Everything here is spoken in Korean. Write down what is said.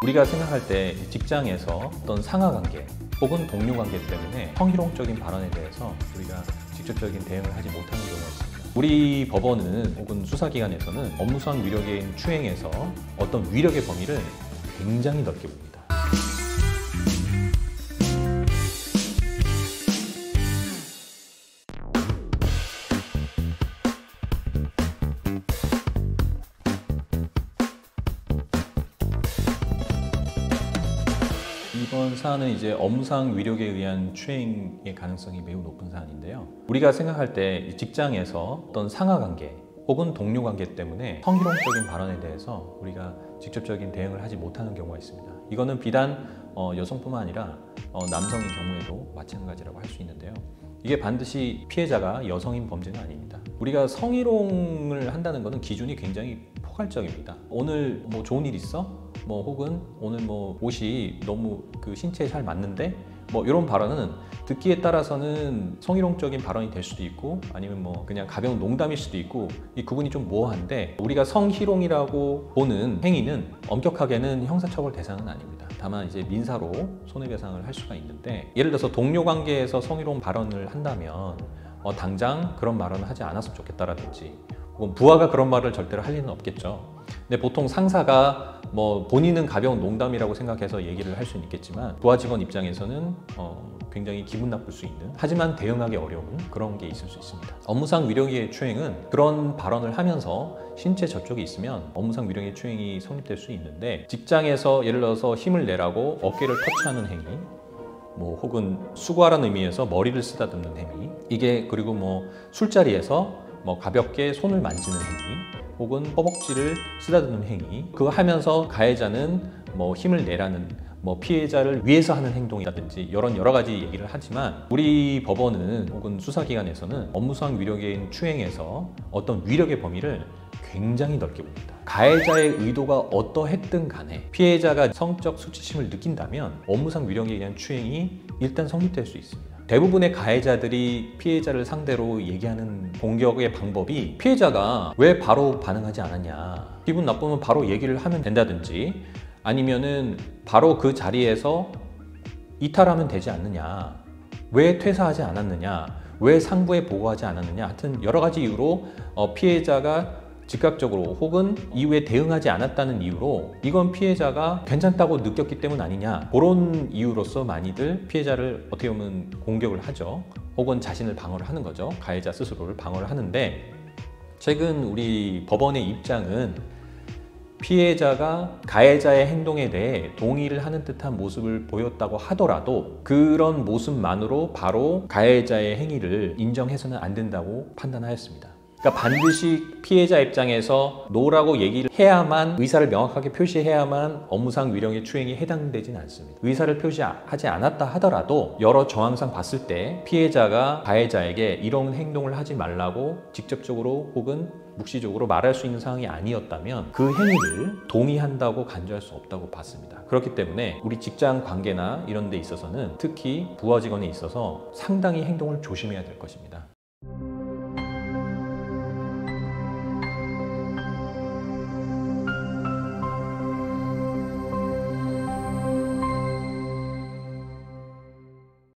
우리가 생각할 때 직장에서 어떤 상하관계 혹은 동료관계 때문에 성희롱적인 발언에 대해서 우리가 직접적인 대응을 하지 못하는 경우가 있습니다. 우리 법원은 혹은 수사기관에서는 업무상 위력의 추행에서 어떤 위력의 범위를 굉장히 넓게 봅니다. 이번 사안은 이제 업무상 위력에 의한 추행의 가능성이 매우 높은 사안인데요. 우리가 생각할 때 직장에서 어떤 상하관계 혹은 동료관계 때문에 성희롱적인 발언에 대해서 우리가 직접적인 대응을 하지 못하는 경우가 있습니다. 이거는 비단 여성뿐만 아니라 남성인 경우에도 마찬가지라고 할 수 있는데요. 이게 반드시 피해자가 여성인 범죄는 아닙니다. 우리가 성희롱을 한다는 것은 기준이 굉장히 포괄적입니다. 오늘 뭐 좋은 일 있어? 뭐 혹은 오늘 뭐 옷이 너무 그 신체에 잘 맞는데? 뭐 이런 발언은 듣기에 따라서는 성희롱적인 발언이 될 수도 있고 아니면 뭐 그냥 가벼운 농담일 수도 있고 이 구분이 좀 모호한데 우리가 성희롱이라고 보는 행위는 엄격하게는 형사처벌 대상은 아닙니다. 다만 이제 민사로 손해배상을 할 수가 있는데 예를 들어서 동료 관계에서 성희롱 발언을 한다면 당장 그런 말은 하지 않았으면 좋겠다라든지 혹은 부하가 그런 말을 절대로 할 리는 없겠죠. 근데 보통 상사가 뭐 본인은 가벼운 농담이라고 생각해서 얘기를 할 수는 있겠지만 부하 직원 입장에서는 굉장히 기분 나쁠 수 있는 하지만 대응하기 어려운 그런 게 있을 수 있습니다. 업무상 위력의 추행은 그런 발언을 하면서 신체 접촉이 있으면 업무상 위력의 추행이 성립될 수 있는데 직장에서 예를 들어서 힘을 내라고 어깨를 터치하는 행위 뭐 혹은 수고하라는 의미에서 머리를 쓰다듬는 행위 이게 그리고 뭐 술자리에서 뭐 가볍게 손을 만지는 행위 혹은 허벅지를 쓰다듬는 행위 그거 하면서 가해자는 뭐 힘을 내라는 뭐 피해자를 위해서 하는 행동이라든지 이런 여러 가지 얘기를 하지만 우리 법원은 혹은 수사기관에서는 업무상 위력의 추행에서 어떤 위력의 범위를 굉장히 넓게 봅니다. 가해자의 의도가 어떠했든 간에 피해자가 성적 수치심을 느낀다면 업무상 위력에 의한 추행이 일단 성립될 수 있습니다. 대부분의 가해자들이 피해자를 상대로 얘기하는 공격의 방법이 피해자가 왜 바로 반응하지 않았냐 기분 나쁘면 바로 얘기를 하면 된다든지 아니면은 바로 그 자리에서 이탈하면 되지 않느냐 왜 퇴사하지 않았느냐 왜 상부에 보고하지 않았느냐 하여튼 여러 가지 이유로 피해자가 즉각적으로 혹은 이후에 대응하지 않았다는 이유로 이건 피해자가 괜찮다고 느꼈기 때문 아니냐 그런 이유로서 많이들 피해자를 어떻게 보면 공격을 하죠. 혹은 자신을 방어를 하는 거죠. 가해자 스스로를 방어를 하는데 최근 우리 법원의 입장은 피해자가 가해자의 행동에 대해 동의를 하는 듯한 모습을 보였다고 하더라도 그런 모습만으로 바로 가해자의 행위를 인정해서는 안 된다고 판단하였습니다. 그러니까 반드시 피해자 입장에서 노라고 얘기를 해야만 의사를 명확하게 표시해야만 업무상 위력의 추행에 해당되진 않습니다. 의사를 표시하지 않았다 하더라도 여러 정황상 봤을 때 피해자가 가해자에게 이런 행동을 하지 말라고 직접적으로 혹은 묵시적으로 말할 수 있는 상황이 아니었다면 그 행위를 동의한다고 간주할 수 없다고 봤습니다. 그렇기 때문에 우리 직장 관계나 이런 데 있어서는 특히 부하 직원에 있어서 상당히 행동을 조심해야 될 것입니다.